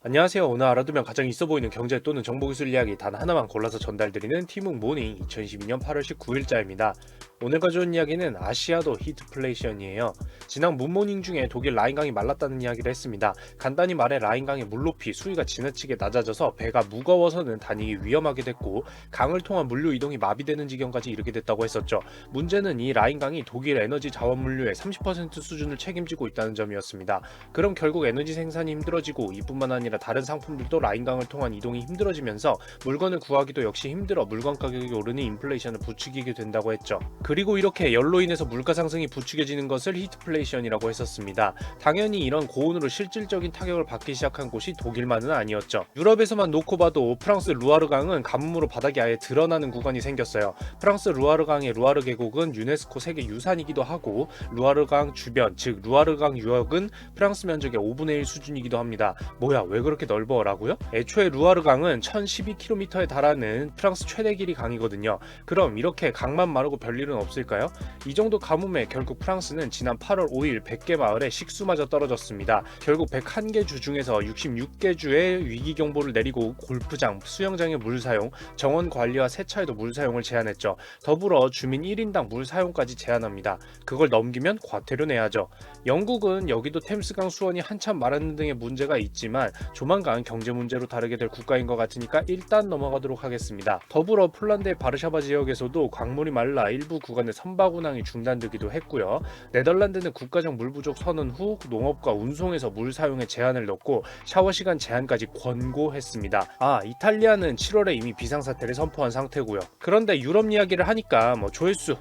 안녕하세요. 오늘 알아두면 가장 있어 보이는 경제 또는 정보기술 이야기 단 하나만 골라서 전달드리는 티묵 모닝 2022년 8월 19일자입니다. 오늘 가져온 이야기는 아시아도 히트플레이션이에요. 지난 문모닝 중에 독일 라인강이 말랐다는 이야기를 했습니다. 간단히 말해 라인강의 물높이, 수위가 지나치게 낮아져서 배가 무거워서는 다니기 위험하게 됐고 강을 통한 물류 이동이 마비되는 지경까지 이르게 됐다고 했었죠. 문제는 이 라인강이 독일 에너지 자원 물류의 30% 수준을 책임지고 있다는 점이었습니다. 그럼 결국 에너지 생산이 힘들어지고 이뿐만 아니라 다른 상품들도 라인강을 통한 이동이 힘들어지면서 물건을 구하기도 역시 힘들어 물건 가격이 오르는 인플레이션을 부추기게 된다고 했죠. 그리고 이렇게 열로 인해서 물가 상승이 부추겨지는 것을 히트플레이션이라고 했었습니다. 당연히 이런 고온으로 실질적인 타격을 받기 시작한 곳이 독일만은 아니었죠. 유럽에서만 놓고 봐도 프랑스 루아르강은 가뭄으로 바닥이 아예 드러나는 구간이 생겼어요. 프랑스 루아르강의 루아르 계곡은 유네스코 세계 유산이기도 하고 루아르강 주변, 즉 루아르강 유역은 프랑스 면적의 5분의 1 수준이기도 합니다. 뭐야, 왜 그렇게 넓어? 라고요? 애초에 루아르강은 1012km에 달하는 프랑스 최대 길이 강이거든요. 그럼 이렇게 강만 마르고 별일은 없을까요? 이 정도 가뭄에 결국 프랑스는 지난 8월 5일 100개 마을에 식수마저 떨어졌습니다. 결국 101개 주 중에서 66개 주에 위기 경보를 내리고 골프장, 수영장의 물 사용, 정원 관리와 세차에도 물 사용을 제한했죠. 더불어 주민 1인당 물 사용까지 제한합니다. 그걸 넘기면 과태료 내야죠. 영국은 여기도 템스강 수원이 한참 마르는 등의 문제가 있지만 조만간 경제 문제로 다루게 될 국가인 것 같으니까 일단 넘어가도록 하겠습니다. 더불어 폴란드의 바르샤바 지역에서도 강물이 말라 일부 구간의 선박 운항이 중단되기도 했고요. 네덜란드는 국가적 물 부족 선언 후 농업과 운송에서 물 사용에 제한을 넣고 샤워 시간 제한까지 권고했습니다. 이탈리아는 7월에 이미 비상사태를 선포한 상태고요. 그런데 유럽 이야기를 하니까 조회수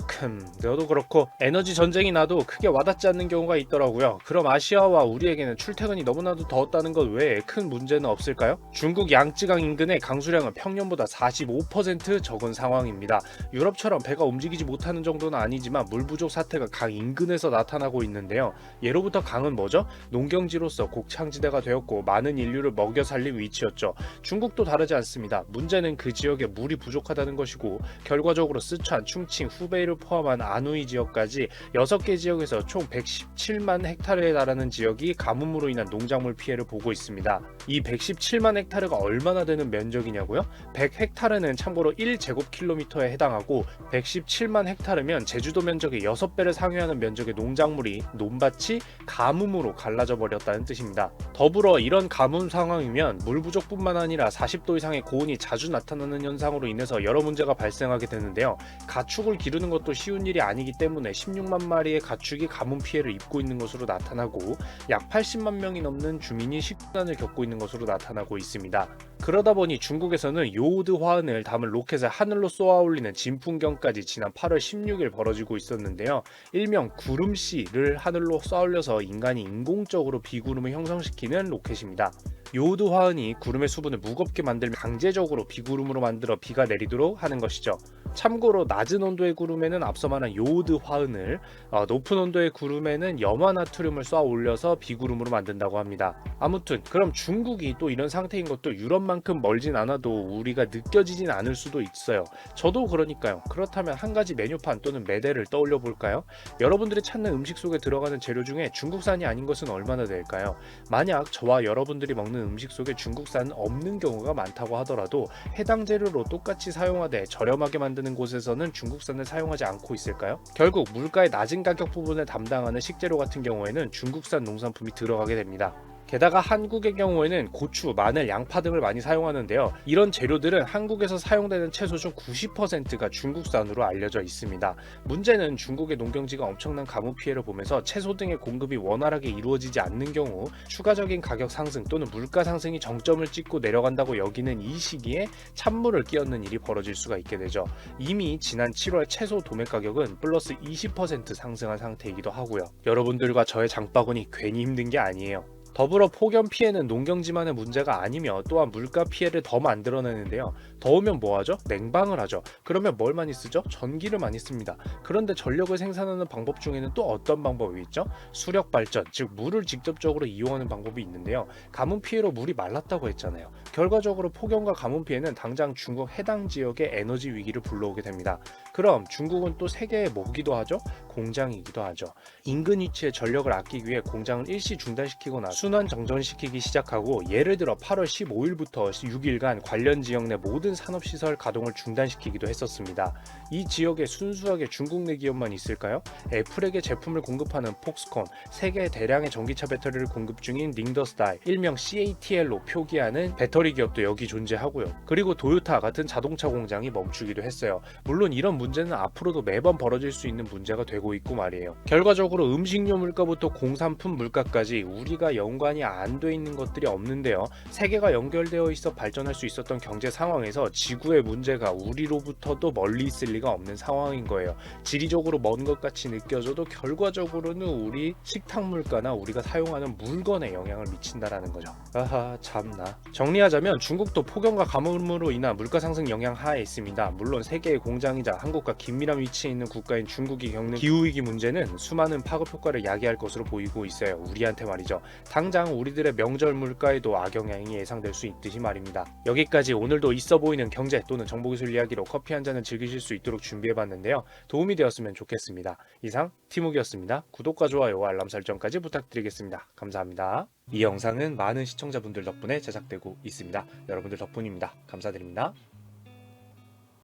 너도 그렇고 에너지 전쟁이 나도 크게 와닿지 않는 경우가 있더라고요. 그럼 아시아와 우리에게는 출퇴근이 너무나도 더웠다는 것 외에 큰 문제는 없을까요? 중국 양쯔강 인근의 강수량은 평년보다 45% 적은 상황입니다. 유럽처럼 배가 움직이지 못하는 정도는 아니지만 물 부족 사태가 강 인근에서 나타나고 있는데요. 예로부터 강은 뭐죠? 농경지로서 곡창지대가 되었고 많은 인류를 먹여 살린 위치였죠. 중국도 다르지 않습니다. 문제는 그 지역에 물이 부족하다는 것이고 결과적으로 쓰촨, 충칭, 후베이를 포함한 안후이 지역까지 6개 지역에서 총 117만 헥타르에 달하는 지역이 가뭄으로 인한 농작물 피해를 보고 있습니다. 이 117만 헥타르가 얼마나 되는 면적이냐고요? 100헥타르는 참고로 1제곱킬로미터에 해당하고 117만 헥타르면 제주도 면적의 6배를 상회하는 면적의 농작물이 논밭이 가뭄으로 갈라져 버렸다는 뜻입니다. 더불어 이런 가뭄 상황이면 물 부족뿐만 아니라 40도 이상의 고온이 자주 나타나는 현상으로 인해서 여러 문제가 발생하게 되는데요. 가축을 기르는 것도 쉬운 일이 아니기 때문에 16만 마리의 가축이 가뭄 피해를 입고 있는 것으로 나타나고 약 80만 명이 넘는 주민이 식단을 겪고 있는 것으로 나타나고 있습니다. 그러다 보니 중국에서는 요오드 화흔을 담은 로켓을 하늘로 쏘아 올리는 진풍경까지 지난 8월 16일 벌어지고 있었는데요. 일명 구름씨를 하늘로 쏘아 올려서 인간이 인공적으로 비구름을 형성시키는 로켓입니다. 요오드 화흔이 구름의 수분을 무겁게 만들며 강제적으로 비구름으로 만들어 비가 내리도록 하는 것이죠. 참고로 낮은 온도의 구름에는 앞서 말한 요오드 화흔을, 높은 온도의 구름에는 염화나트륨을 쏘아 올려서 비구름으로 만든다고 합니다. 아무튼 그럼 중국이 또 이런 상태인 것도 유럽만큼 멀진 않아도 우리가 느껴지진 않을 수도 있어요. 저도 그러니까요. 그렇다면 한 가지 메뉴판 또는 매대를 떠올려 볼까요? 여러분들이 찾는 음식 속에 들어가는 재료 중에 중국산이 아닌 것은 얼마나 될까요? 만약 저와 여러분들이 먹는 음식 속에 중국산은 없는 경우가 많다고 하더라도 해당 재료로 똑같이 사용하되 저렴하게 만드는 곳에서는 중국산을 사용하지 않고 있을까요? 결국 물가의 낮은 가격 부분을 담당하는 식재료 같은 경우에는 중국산 농산품이 들어가게 됩니다. 게다가 한국의 경우에는 고추, 마늘, 양파 등을 많이 사용하는데요. 이런 재료들은 한국에서 사용되는 채소 중 90%가 중국산으로 알려져 있습니다. 문제는 중국의 농경지가 엄청난 가뭄 피해를 보면서 채소 등의 공급이 원활하게 이루어지지 않는 경우 추가적인 가격 상승 또는 물가 상승이 정점을 찍고 내려간다고 여기는 이 시기에 찬물을 끼얹는 일이 벌어질 수가 있게 되죠. 이미 지난 7월 채소 도매 가격은 플러스 20% 상승한 상태이기도 하고요. 여러분들과 저의 장바구니 괜히 힘든 게 아니에요. 더불어 폭염 피해는 농경지만의 문제가 아니며 또한 물가 피해를 더 만들어내는데요. 더우면 뭐하죠? 냉방을 하죠. 그러면 뭘 많이 쓰죠? 전기를 많이 씁니다. 그런데 전력을 생산하는 방법 중에는 또 어떤 방법이 있죠? 수력 발전, 즉 물을 직접적으로 이용하는 방법이 있는데요. 가뭄 피해로 물이 말랐다고 했잖아요. 결과적으로 폭염과 가뭄 피해는 당장 중국 해당 지역의 에너지 위기를 불러오게 됩니다. 그럼 중국은 또 세계의 뭐기도 하죠? 공장이기도 하죠. 인근 위치에 전력을 아끼기 위해 공장을 일시 중단시키거나 순환 정전시키기 시작하고 예를 들어 8월 15일부터 6일간 관련 지역 내 모든 산업시설 가동을 중단시키기도 했었습니다. 이 지역에 순수하게 중국 내 기업만 있을까요? 애플에게 제품을 공급하는 폭스콘, 세계 대량의 전기차 배터리를 공급 중인 링더스타일, 일명 CATL로 표기하는 배터리 기업도 여기 존재하고요. 그리고 도요타 같은 자동차 공장이 멈추기도 했어요. 물론 이런 문제는 앞으로도 매번 벌어질 수 있는 문제가 되고 있고 말이에요. 결과적으로 음식료 물가부터 공산품 물가까지 우리가 연관이 안 돼 있는 것들이 없는데요. 세계가 연결되어 있어 발전할 수 있었던 경제 상황에서 지구의 문제가 우리로부터도 멀리 있을 리가 없는 상황인 거예요. 지리적으로 먼 것 같이 느껴져도 결과적으로는 우리 식탁 물가나 우리가 사용하는 물건에 영향을 미친다라는 거죠. 아하 참나. 정리하자면 중국도 폭염과 가뭄으로 인한 물가 상승 영향 하에 있습니다. 물론 세계의 공장이자 한국과 긴밀한 위치에 있는 국가인 중국이 겪는 기후위기 문제는 수많은 파급 효과를 야기할 것으로 보이고 있어요. 우리한테 말이죠. 당장 우리들의 명절 물가에도 악영향이 예상될 수 있듯이 말입니다. 여기까지 오늘도 있어 보이는 경제 또는 정보기술 이야기로 커피 한 잔을 즐기실 수 있도록 준비해봤는데요. 도움이 되었으면 좋겠습니다. 이상 티묵이었습니다. 구독과 좋아요, 알람 설정까지 부탁드리겠습니다. 감사합니다. 이 영상은 많은 시청자분들 덕분에 제작되고 있습니다. 여러분들 덕분입니다. 감사드립니다.